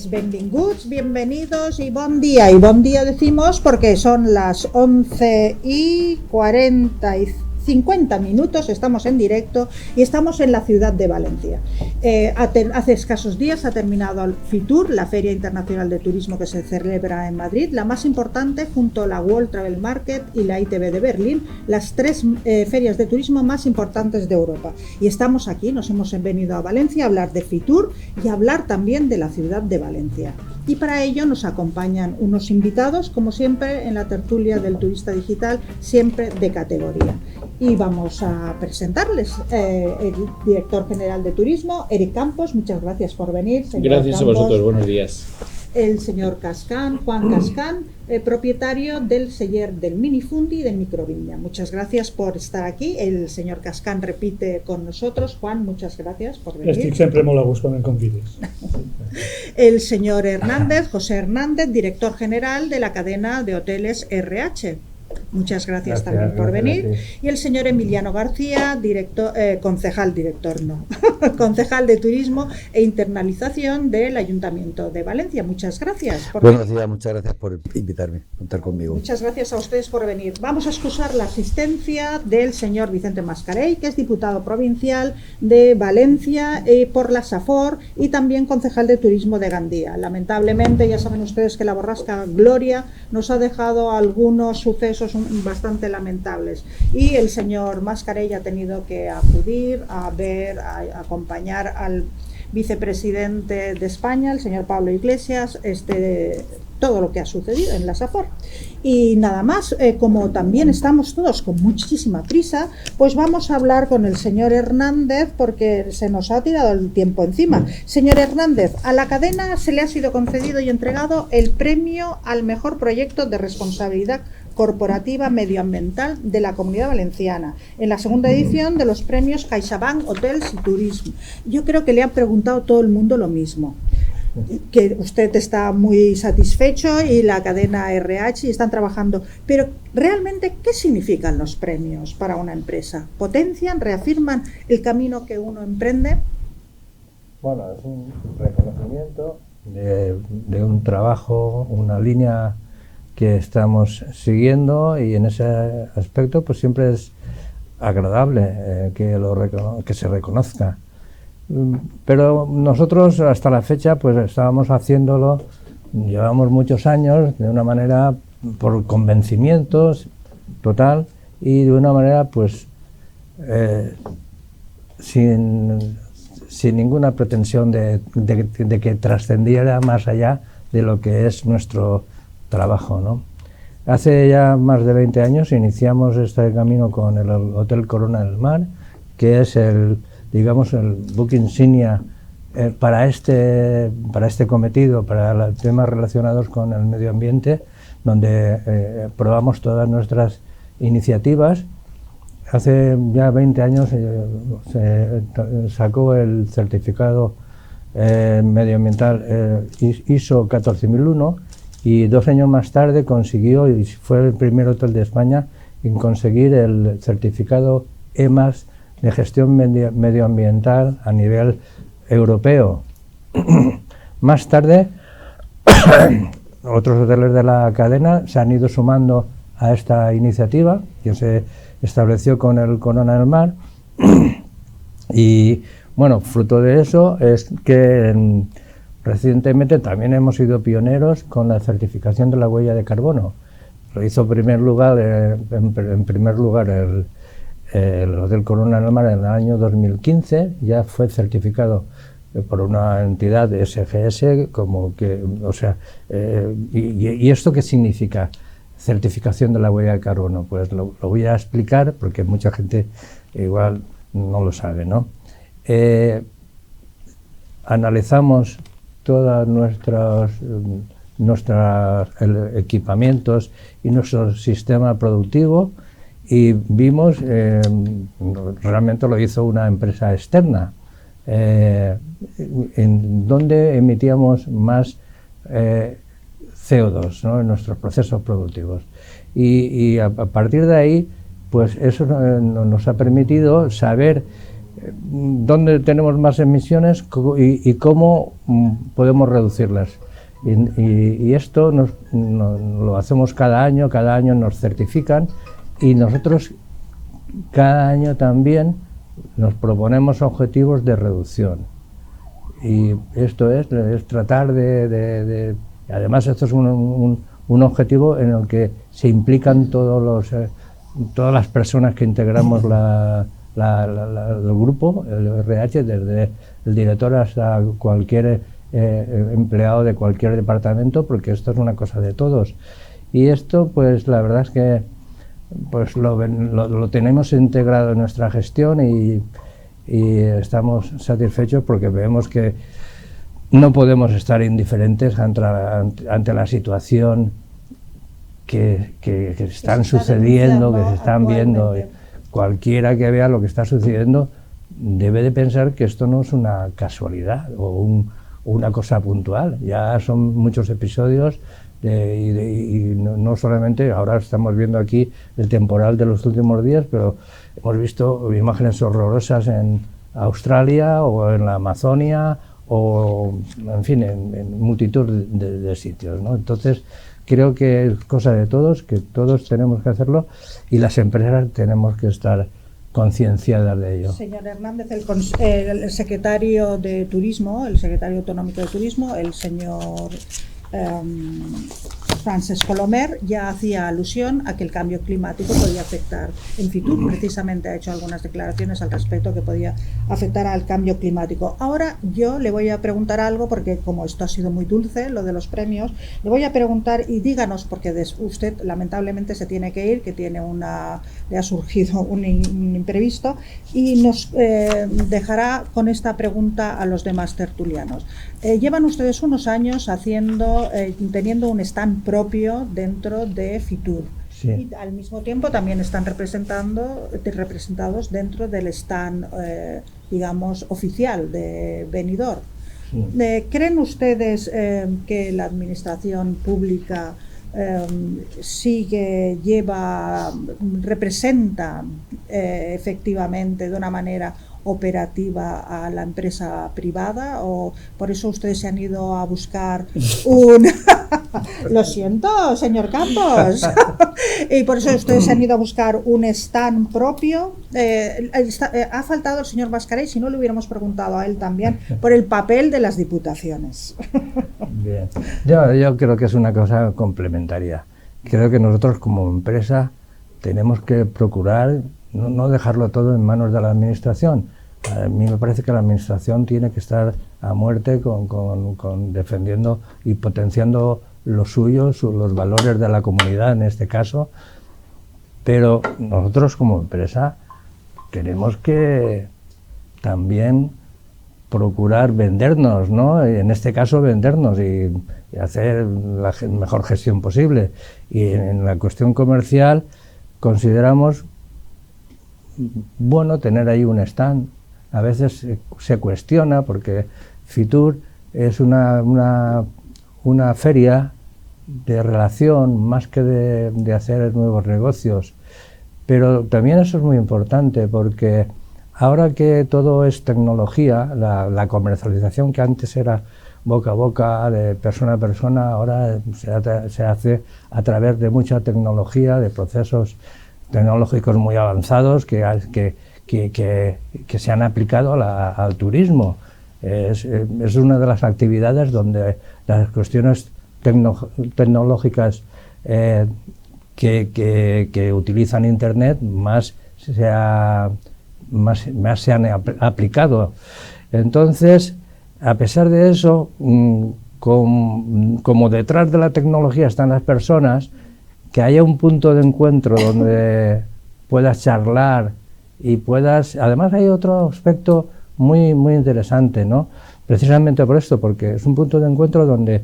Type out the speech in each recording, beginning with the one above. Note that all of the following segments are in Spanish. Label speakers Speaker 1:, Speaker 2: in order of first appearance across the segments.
Speaker 1: Pues benvinguts, bienvenidos y buen día. Y buen día decimos porque son las 11:50 minutos, estamos en directo y estamos en la ciudad de Valencia. Hace escasos días ha terminado el FITUR, la Feria Internacional de Turismo que se celebra en Madrid, la más importante junto a la World Travel Market y la ITB de Berlín, las tres ferias de turismo más importantes de Europa. Y estamos aquí, nos hemos venido a Valencia a hablar de FITUR y a hablar también de la ciudad de Valencia. Y para ello nos acompañan unos invitados, como siempre, en la tertulia del turista digital, siempre de categoría. Y vamos a presentarles el director general de turismo, Eric Campos. Muchas gracias por venir, señor
Speaker 2: Gracias
Speaker 1: Campos.
Speaker 2: a vosotros, buenos días.
Speaker 1: El señor Cascán, Juan Cascán, propietario del Celler del Minifundi y de Microviña. Muchas gracias por estar aquí. El señor Cascán repite con nosotros. Juan, muchas gracias por venir.
Speaker 3: Estic sempre molt a gust quan em convides.
Speaker 1: El señor Hernández, José Hernández, director general de la cadena de hoteles RH. Muchas gracias también por venir. Y el señor Emiliano García, concejal de Turismo e Internalización del Ayuntamiento de Valencia. Muchas gracias.
Speaker 4: Buenos días, muchas gracias por invitarme, contar conmigo.
Speaker 1: Muchas gracias a ustedes por venir. Vamos a excusar la asistencia del señor Vicente Mascarell, que es diputado provincial de Valencia por la SAFOR y también concejal de Turismo de Gandía. Lamentablemente, ya saben ustedes que la borrasca Gloria nos ha dejado algunos sucesos bastante lamentables y el señor Mascarell ha tenido que acudir a acompañar al vicepresidente de España, el señor Pablo Iglesias, todo lo que ha sucedido en la SAFOR. Y nada más, como también estamos todos con muchísima prisa, pues vamos a hablar con el señor Hernández porque se nos ha tirado el tiempo encima. Señor Hernández, a la cadena se le ha sido concedido y entregado el premio al mejor proyecto de responsabilidad corporativa medioambiental de la Comunidad Valenciana, en la segunda edición de los premios CaixaBank Hotels y Turismo. Yo creo que le han preguntado todo el mundo lo mismo, que usted está muy satisfecho y la cadena RH y están trabajando, pero realmente, ¿qué significan los premios para una empresa? ¿Potencian, reafirman el camino que uno emprende?
Speaker 5: Bueno, es un reconocimiento de un trabajo, una línea que estamos siguiendo, y en ese aspecto pues siempre es agradable que se reconozca. Pero nosotros hasta la fecha pues estábamos haciéndolo, llevamos muchos años de una manera por convencimientos total y de una manera pues sin ninguna pretensión de que trascendiera más allá de lo que es nuestro trabajo, ¿no? Hace ya más de 20 años iniciamos este camino con el Hotel Corona del Mar, que es el buque insignia para este cometido, para temas relacionados con el medio ambiente, donde probamos todas nuestras iniciativas. Hace ya 20 años se sacó el certificado medioambiental ISO 14001, y 2 años más tarde consiguió, y fue el primer hotel de España en conseguir el certificado EMAS de gestión medioambiental a nivel europeo. Más tarde, otros hoteles de la cadena se han ido sumando a esta iniciativa que se estableció con el Corona del Mar. Y bueno, fruto de eso es que recientemente también hemos sido pioneros con la certificación de la huella de carbono. Lo hizo en primer lugar el Hotel Corona del Mar en el año 2015, ya fue certificado por una entidad de SGS, ¿y esto qué significa? Certificación de la huella de carbono. Pues lo voy a explicar porque mucha gente igual no lo sabe, ¿no? Analizamos todos nuestros equipamientos y nuestro sistema productivo y vimos, realmente lo hizo una empresa externa, en donde emitíamos más CO2, ¿no?, en nuestros procesos productivos. Y a partir de ahí, pues eso nos ha permitido saber dónde tenemos más emisiones y cómo podemos reducirlas. Y esto lo hacemos cada año nos certifican y nosotros cada año también nos proponemos objetivos de reducción. Y esto es tratar además esto es un objetivo en el que se implican todas las personas que integramos el grupo, el RH, desde el director hasta cualquier empleado de cualquier departamento, porque esto es una cosa de todos. Y esto, pues la verdad es que pues lo tenemos integrado en nuestra gestión y estamos satisfechos porque vemos que no podemos estar indiferentes ante la situación que están sucediendo, que se están viendo. Cualquiera que vea lo que está sucediendo debe de pensar que esto no es una casualidad o una cosa puntual. Ya son muchos episodios y no solamente, ahora estamos viendo aquí el temporal de los últimos días, pero hemos visto imágenes horrorosas en Australia o en la Amazonia o, en fin, en multitud de sitios, ¿no? Entonces, creo que es cosa de todos, que todos tenemos que hacerlo y las empresas tenemos que estar concienciadas de ello.
Speaker 1: Señor Hernández, el secretario de Turismo, el secretario autonómico de Turismo, el señor Francesc Colomer, ya hacía alusión a que el cambio climático podía afectar en Fitur. Precisamente ha hecho algunas declaraciones al respecto que podía afectar al cambio climático. Ahora yo le voy a preguntar algo, porque como esto ha sido muy dulce, lo de los premios, le voy a preguntar y díganos, porque usted lamentablemente se tiene que ir, que le ha surgido un imprevisto, y nos dejará con esta pregunta a los demás tertulianos. Llevan ustedes unos años teniendo un stand propio dentro de Fitur.
Speaker 5: Sí.
Speaker 1: Y al mismo tiempo también están representados dentro del stand, digamos, oficial de Benidorm. Sí. ¿Creen ustedes que la administración pública representa efectivamente de una manera operativa a la empresa privada, o por eso ustedes se han ido a buscar lo siento, señor Campos, y por eso ustedes se han ido a buscar un stand propio? Ha faltado el señor Mascarell, si no le hubiéramos preguntado a él también por el papel de las diputaciones.
Speaker 5: Bien, yo creo que es una cosa complementaria. Creo que nosotros como empresa tenemos que procurar no dejarlo todo en manos de la administración. A mí me parece que la administración tiene que estar a muerte con defendiendo y potenciando los suyos, los valores de la comunidad en este caso, pero nosotros como empresa tenemos que también procurar vendernos, ¿no? En este caso vendernos y hacer la mejor gestión posible. Y en la cuestión comercial consideramos bueno tener ahí un stand. A veces se cuestiona porque Fitur es una feria de relación más que de hacer nuevos negocios, pero también eso es muy importante porque ahora que todo es tecnología, la comercialización que antes era boca a boca, de persona a persona, ahora se hace a través de mucha tecnología, de procesos tecnológicos muy avanzados que se han aplicado al turismo. Es una de las actividades donde las cuestiones tecnológicas que utilizan Internet más se han aplicado. Entonces, a pesar de eso, como detrás de la tecnología están las personas, que haya un punto de encuentro donde puedas charlar y además hay otro aspecto muy interesante, ¿no? Precisamente por esto, porque es un punto de encuentro donde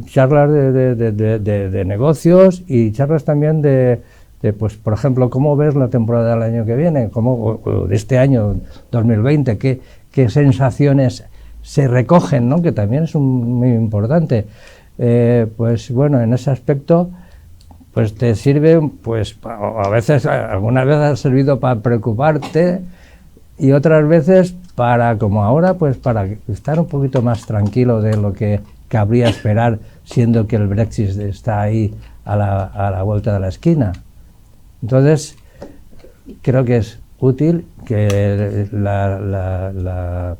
Speaker 5: charlas de negocios y charlas también pues, por ejemplo, cómo ves la temporada del año que viene, o de este año 2020, qué sensaciones se recogen, ¿no? Que también es muy importante. Pues bueno, en ese aspecto pues te sirve, pues a veces, alguna vez ha servido para preocuparte y otras veces para, como ahora, pues para estar un poquito más tranquilo de lo que cabría esperar, siendo que el Brexit está ahí a la vuelta de la esquina. Entonces, creo que es útil que la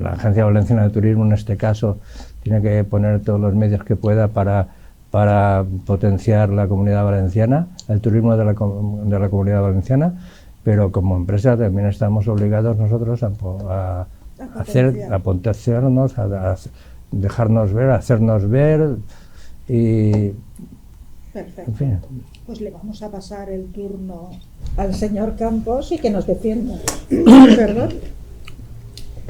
Speaker 5: Agencia Valenciana de Turismo, en este caso, tiene que poner todos los medios que pueda para potenciar la Comunidad Valenciana, el turismo de la Comunidad Valenciana, pero como empresa también estamos obligados nosotros a potenciarnos, a dejarnos ver, a hacernos ver y...
Speaker 1: Perfecto.
Speaker 5: En fin.
Speaker 1: Pues le vamos a pasar el turno al señor Campos y que nos defienda, perdón,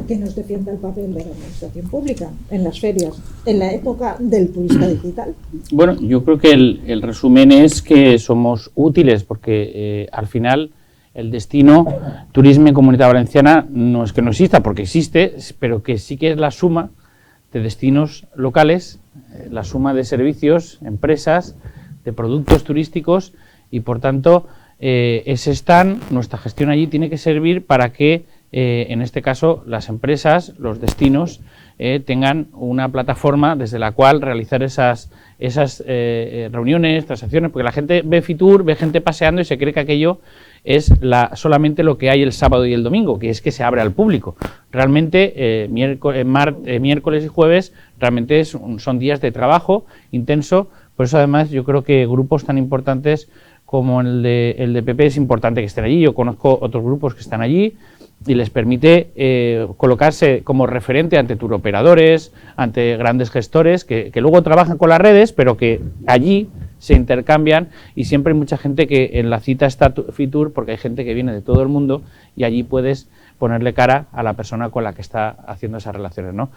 Speaker 1: que nos defienda el papel de la administración pública en las ferias, en la época del turista digital.
Speaker 2: Bueno, yo creo que el resumen es que somos útiles porque al final el destino turismo en Comunidad Valenciana no es que no exista, porque existe, pero que sí que es la suma de destinos locales, la suma de servicios, empresas, de productos turísticos y por tanto ese stand, nuestra gestión allí tiene que servir para que en este caso las empresas, los destinos tengan una plataforma desde la cual realizar esas reuniones, transacciones, porque la gente ve Fitur, ve gente paseando y se cree que aquello es solamente lo que hay el sábado y el domingo, que es que se abre al público. Realmente miércoles y jueves realmente son días de trabajo intenso. Por eso además yo creo que grupos tan importantes como el de PP es importante que estén allí. Yo conozco otros grupos que están allí y les permite colocarse como referente ante turoperadores, ante grandes gestores que luego trabajan con las redes, pero que allí se intercambian y siempre hay mucha gente que en la cita está Fitur porque hay gente que viene de todo el mundo y allí puedes ponerle cara a la persona con la que está haciendo esas relaciones, ¿no?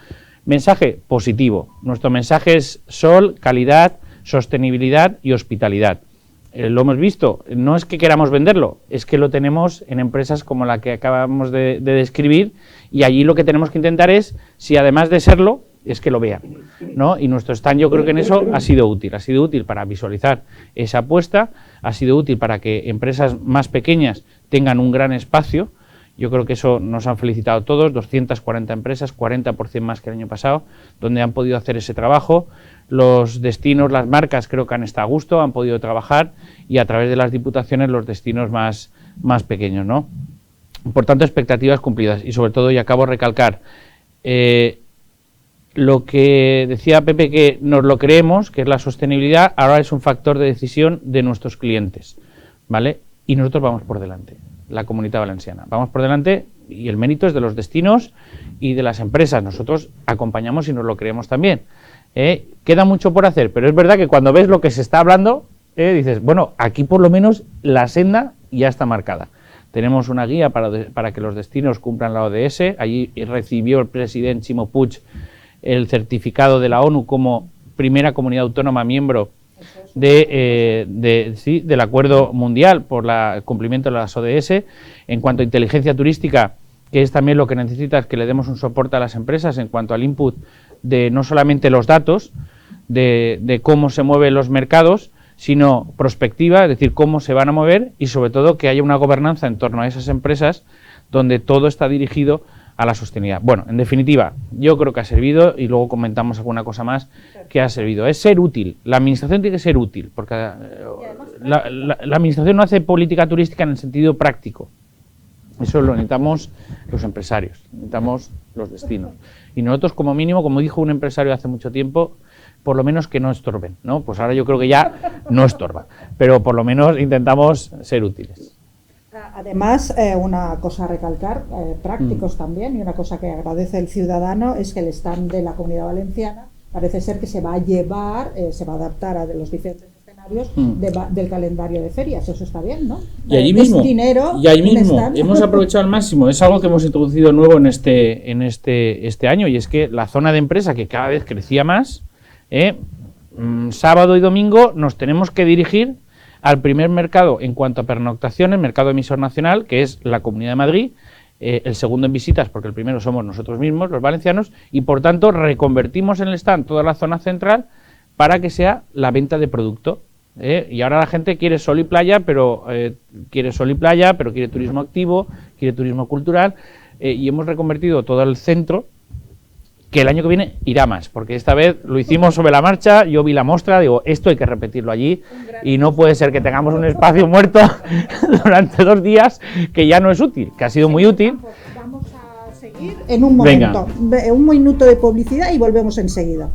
Speaker 2: Mensaje positivo. Nuestro mensaje es sol, calidad, sostenibilidad y hospitalidad. Lo hemos visto, no es que queramos venderlo, es que lo tenemos en empresas como la que acabamos de describir y allí lo que tenemos que intentar es, si además de serlo, es que lo vean, ¿no? Y nuestro stand yo creo que en eso ha sido útil para visualizar esa apuesta, ha sido útil para que empresas más pequeñas tengan un gran espacio. Yo creo que eso nos han felicitado todos, 240 empresas, 40% más que el año pasado, donde han podido hacer ese trabajo. Los destinos, las marcas creo que han estado a gusto, han podido trabajar y a través de las diputaciones los destinos más pequeños, ¿no? Por tanto, expectativas cumplidas y sobre todo, y acabo de recalcar, lo que decía Pepe, que nos lo creemos, que es la sostenibilidad, ahora es un factor de decisión de nuestros clientes, ¿vale? Y nosotros vamos por delante, la Comunidad Valenciana. Vamos por delante y el mérito es de los destinos y de las empresas. Nosotros acompañamos y nos lo creemos también. Queda mucho por hacer, pero es verdad que cuando ves lo que se está hablando, dices, bueno, aquí por lo menos la senda ya está marcada. Tenemos una guía para que los destinos cumplan la ODS. Allí recibió el presidente Ximo Puig el certificado de la ONU como primera comunidad autónoma miembro del acuerdo mundial por el cumplimiento de las ODS. En cuanto a inteligencia turística, que es también lo que necesita, es que le demos un soporte a las empresas en cuanto al input de no solamente los datos de cómo se mueven los mercados, sino prospectiva, es decir, cómo se van a mover y sobre todo que haya una gobernanza en torno a esas empresas donde todo está dirigido a la sostenibilidad. Bueno, en definitiva, yo creo que ha servido y luego comentamos alguna cosa más que ha servido. Es ser útil. La administración tiene que ser útil, porque la administración no hace política turística en el sentido práctico. Eso lo necesitamos los empresarios, necesitamos los destinos. Y nosotros, como mínimo, como dijo un empresario hace mucho tiempo, por lo menos que no estorben, ¿no? Pues ahora yo creo que ya no estorba, pero por lo menos intentamos ser útiles.
Speaker 1: Además, una cosa a recalcar, prácticos también, y una cosa que agradece el ciudadano es que el stand de la Comunidad Valenciana parece ser que se va a llevar, se va a adaptar a los diferentes escenarios del calendario de ferias. Eso está bien, ¿no?
Speaker 2: Y allí mismo, hemos aprovechado al máximo. Es algo que hemos introducido nuevo en este año, y es que la zona de empresa, que cada vez crecía más, sábado y domingo nos tenemos que dirigir al primer mercado en cuanto a pernoctación, el mercado emisor nacional, que es la Comunidad de Madrid, el segundo en visitas, porque el primero somos nosotros mismos, los valencianos, y por tanto reconvertimos en el stand toda la zona central para que sea la venta de producto. Y ahora la gente quiere sol y playa, pero quiere turismo activo, quiere turismo cultural, y hemos reconvertido todo el centro, que el año que viene irá más, porque esta vez lo hicimos sobre la marcha, yo vi la muestra, digo, esto hay que repetirlo allí, y no puede ser que tengamos un espacio muerto durante 2 días, que ya no es útil, que ha sido muy útil.
Speaker 1: Vamos a seguir en un momento, un minuto de publicidad y volvemos enseguida.